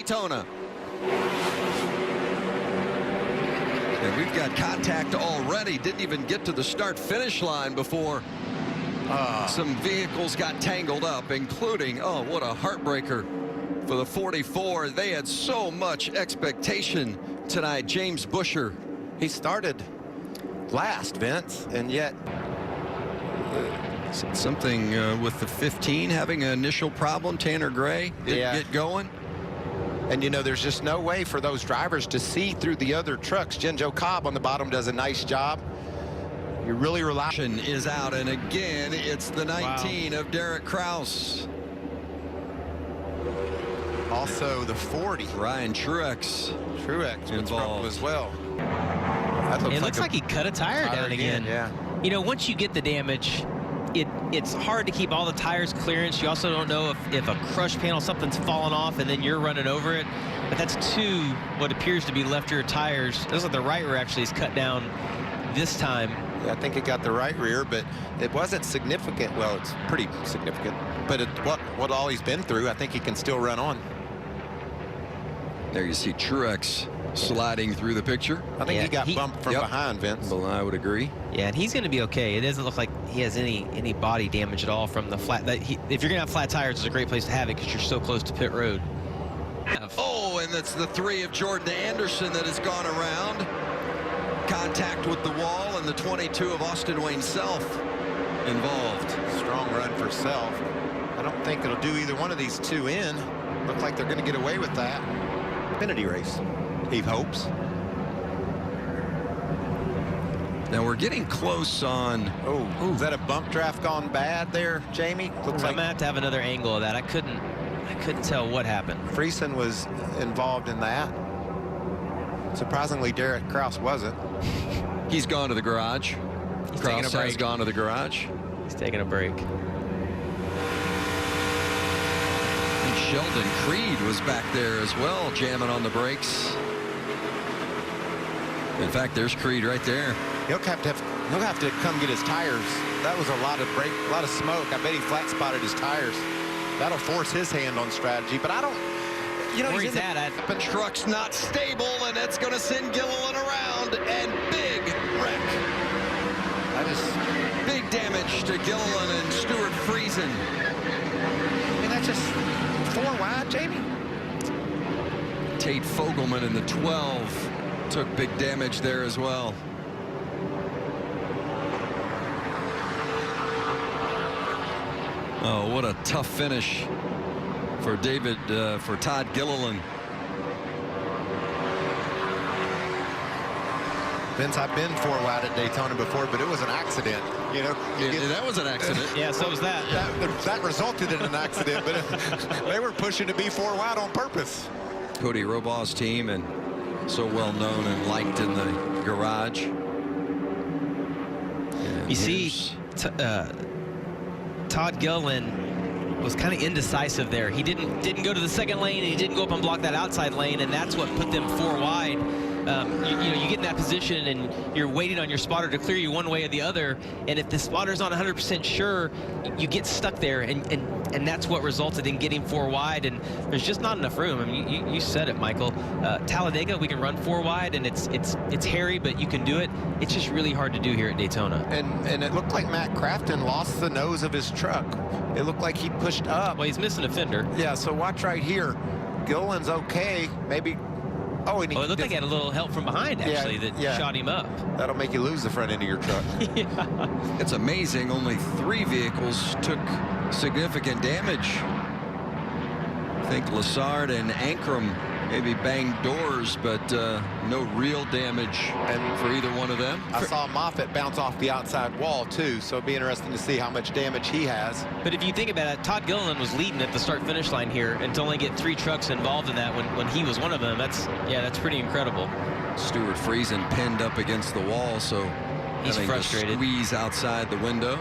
Daytona. And we've got contact already. Didn't even get to the start-finish line before some vehicles got tangled up, including, oh, what a heartbreaker for the 44. They had so much expectation tonight. James Busher. He started last, Vince, and yet something with the 15 having an initial problem. Tanner Gray didn't get going. And, you know, there's just no way for those drivers to see through the other trucks. Joe Cobb on the bottom does a nice job. You really rely. Is out, and again, it's the 19 of Derek Kraus. Also the 40. Ryan Truex involved as well. It looks like he cut a tire down again. Yeah. You know, once you get the damage, it's hard to keep all the tires clearance. You also don't know if a crush panel, something's fallen off, and then you're running over it. But that's two what appears to be left rear tires. It looks like the right rear actually is cut down this time. Yeah, I think it got the right rear, but it wasn't significant. Well, it's pretty significant. But what all he's been through, I think he can still run on. There you see Truex sliding through the picture. I think he got bumped from behind, Vince. Well, I would agree. Yeah, and he's going to be okay. It doesn't look like he has any body damage at all from the flat. If you're going to have flat tires, it's a great place to have it because you're so close to pit road. Oh, and that's the 3 of Jordan Anderson that has gone around. Contact with the wall, and the 22 of Austin Wayne Self involved. Strong run for Self. I don't think it'll do either one of these two in. Look like they're going to get away with that. Infinity race. He hopes. Now we're getting close on. Oh, is that a bump draft gone bad there, Jamie? Looks like I'm gonna have to have another angle of that. I couldn't tell what happened. Friesen was involved in that. Surprisingly, Derek Kraus wasn't. He's gone to the garage. Kraus has gone to the garage. He's taking a break. And Sheldon Creed was back there as well, jamming on the brakes. In fact, there's Creed right there. He'll have to come get his tires. That was a lot of smoke. I bet he flat spotted his tires. That'll force his hand on strategy. But I don't, you know, he's at. The truck's not stable, and it's going to send Gilliland around, and big wreck. Big damage to Gilliland and Stuart Friesen. I mean, that's just 4 wide, Jamie. Tate Fogelman in the 12 took big damage there as well. Oh, what a tough finish for Todd Gilliland. Vince, I've been 4 wide at Daytona before, but it was an accident. You know, that was an accident. Yeah, so was that. That resulted in an accident, but they were pushing to be 4 wide on purpose. Cody Robaugh's team, and so well known and liked in the garage. And you see, Todd Gilliland was kind of indecisive there. He didn't go to the second lane, and he didn't go up and block that outside lane, and that's what put them 4 wide. You get in that position, and you're waiting on your spotter to clear you one way or the other, and if the spotter's not 100% sure, you get stuck there, and that's what resulted in getting 4 wide, and there's just not enough room. I mean, you said it, Michael. Talladega, we can run 4 wide, and it's hairy, but you can do it. It's just really hard to do here at Daytona. And it looked like Matt Crafton lost the nose of his truck. It looked like he pushed up. Well, he's missing a fender. Yeah, so watch right here. Gilliland's okay. Maybe. Oh, and it looked like he had a little help from behind, actually, that shot him up. That'll make you lose the front end of your truck. Yeah. It's amazing. Only 3 vehicles took significant damage. I think Lassard and Ankrum maybe banged doors, but no real damage for either one of them. I saw Moffitt bounce off the outside wall, too, so it'd be interesting to see how much damage he has. But if you think about it, Todd Gilliland was leading at the start-finish line here, and to only get 3 trucks involved in that when he was one of them, that's pretty incredible. Stuart Friesen pinned up against the wall, so he's frustrated. Squeeze outside the window.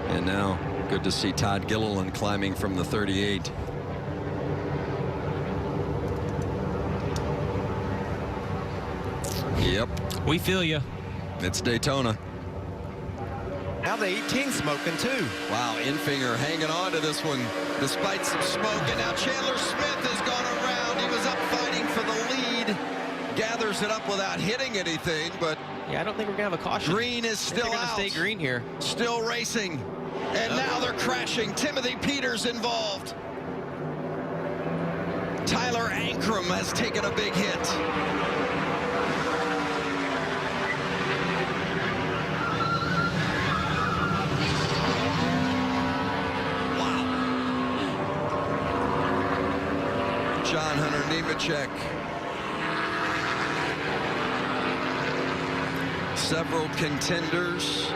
And now, good to see Todd Gilliland climbing from the 38. Yep. We feel you. It's Daytona. Now the 18 smoking too. Wow, Infinger hanging on to this one despite some smoke, and now Chandler Smith is clears it up without hitting anything, but Yeah, I don't think we're going to have a caution. green is still They're going to out. stay green here. Still racing. And now they're crashing. Timothy Peters involved. Tyler Ankrum has taken a big hit. Wow. John Hunter Nemechek. Several contenders.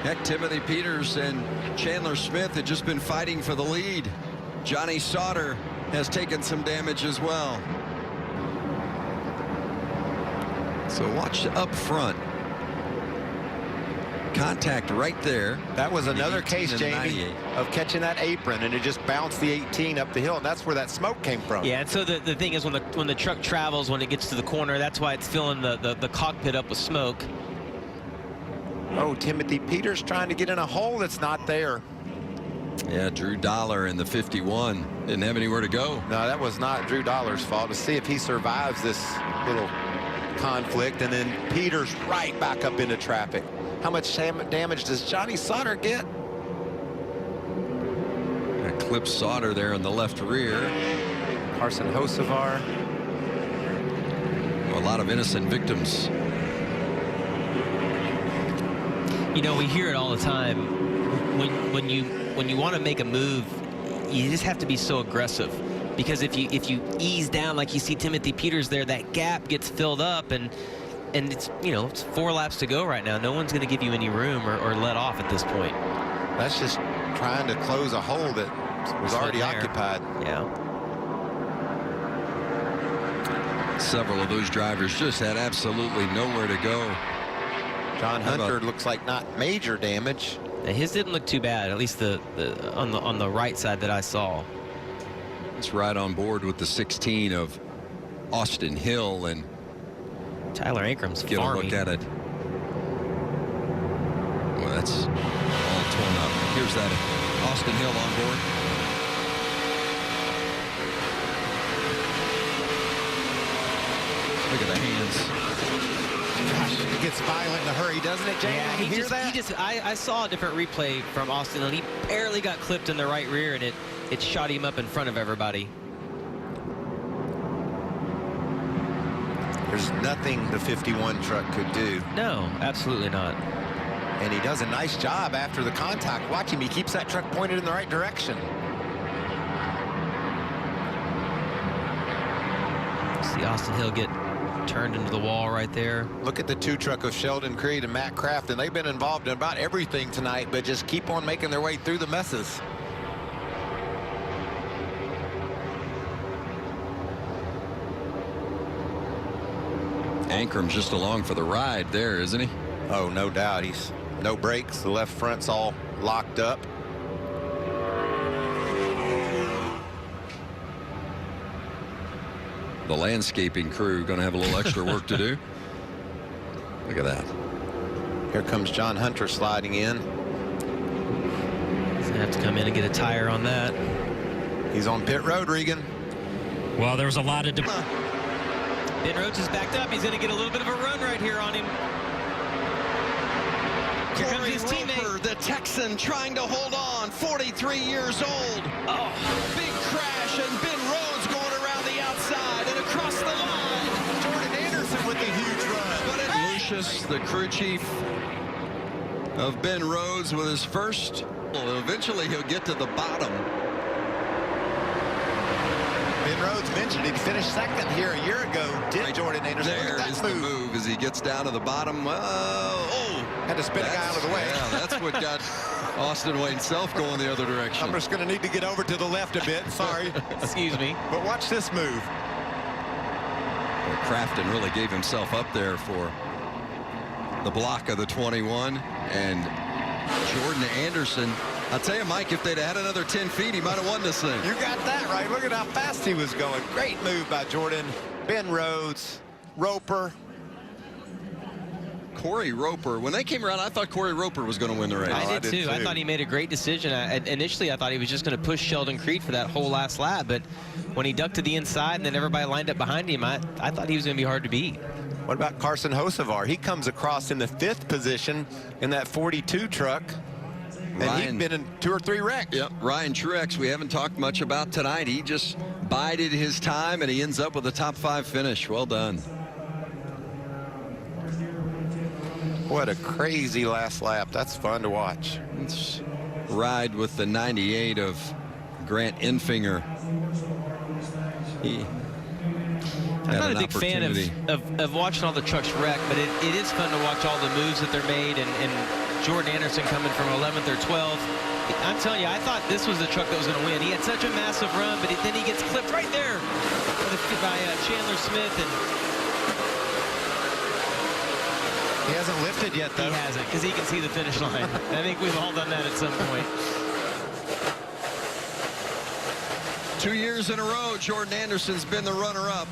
Heck, Timothy Peters and Chandler Smith had just been fighting for the lead. Johnny Sauter has taken some damage as well. So watch up front. Contact right there. That was another case, and Jamie, 98. of catching that apron, and it just bounced the 18 up the hill, and that's where that smoke came from. Yeah, and so the thing is, when the truck travels, when it gets to the corner, that's why it's filling the cockpit up with smoke. Oh, Timothy Peters trying to get in a hole that's not there. Yeah, Drew Dollar in the 51 didn't have anywhere to go. No, that was not Drew Dollar's fault. To see if he survives this little conflict, and then Peters right back up into traffic. How much damage does Johnny Sauter get? Clips Sauter there in the left rear. Carson Hocevar. A lot of innocent victims. You know, we hear it all the time. When you want to make a move, you just have to be so aggressive, because if you ease down like you see Timothy Peters there, that gap gets filled up, and it's, you know, it's 4 laps to go right now. No one's going to give you any room or let off at this point. That's just trying to close a hole that was already occupied. Yeah. Several of those drivers just had absolutely nowhere to go. John Hunter looks like not major damage. Now, his didn't look too bad, at least on the right side that I saw. It's right on board with the 16 of Austin Hill, and Tyler Ankrum's get a look at it. Well, that's all torn up. Here's that Austin Hill on board. Look at the hands. Gosh, it gets violent in a hurry, doesn't it, Jamie? Yeah, You hear that? I saw a different replay from Austin, and he barely got clipped in the right rear, and it shot him up in front of everybody. There's nothing the 51 truck could do. No, absolutely not. And he does a nice job after the contact. Watch him. He keeps that truck pointed in the right direction. See Austin Hill get turned into the wall right there. Look at the 2 truck of Sheldon Creed and Matt Kraft, and they've been involved in about everything tonight, but just keep on making their way through the messes. Ankrum's just along for the ride there, isn't he? Oh, no doubt. He's no brakes. The left front's all locked up. The landscaping crew going to have a little extra work to do. Look at that. Here comes John Hunter sliding in. He's gonna have to come in and get a tire on that. He's on pit road, Regan. Well, there was a lot of Ben Rhodes is backed up. He's going to get a little bit of a run right here on him. Here comes Corey his Roper, teammate. the Texan, trying to hold on. 43 years old. Oh, Big crash, and Ben Rhodes going around the outside and across the line. Jordan Anderson with the huge run. But Lucius, the crew chief of Ben Rhodes, with his first. Well, eventually he'll get to the bottom. Ben Rhodes mentioned he'd finished second here a year ago. Did Jordan Anderson? There Look at is that the move as he gets down to the bottom. Had to spin a guy out of the way. Yeah, that's what got Austin Wayne Self going the other direction. I'm just going to need to get over to the left a bit. Sorry. excuse me. But watch this move. Crafton really gave himself up there for the block of the 21, and Jordan Anderson. I'll tell you, Mike, if they'd had another 10 feet, he might have won this thing. You got that right. Look at how fast he was going. Great move by Jordan. Ben Rhodes, Roper. Corey Roper, when they came around, I thought Corey Roper was going to win the race. I did too. I thought he made a great decision. Initially, I thought he was just going to push Sheldon Creed for that whole last lap, but when he ducked to the inside and then everybody lined up behind him, I thought he was going to be hard to beat. What about Carson Hocevar? He comes across in the 5th position in that 42 truck. And he's been in 2 or 3 wrecks. Yep, Ryan Truex, we haven't talked much about tonight. He just bided his time, and he ends up with a top 5 finish. Well done. What a crazy last lap. That's fun to watch. Let's ride with the 98 of Grant Enfinger. I'm not a big fan of watching all the trucks wreck, but it is fun to watch all the moves that they're made, and Jordan Anderson coming from 11th or 12th. I'm telling you, I thought this was the truck that was going to win. He had such a massive run, but then he gets clipped right there by Chandler Smith. And he hasn't lifted yet, though. He hasn't, because he can see the finish line. I think we've all done that at some point. 2 years in a row, Jordan Anderson's been the runner-up.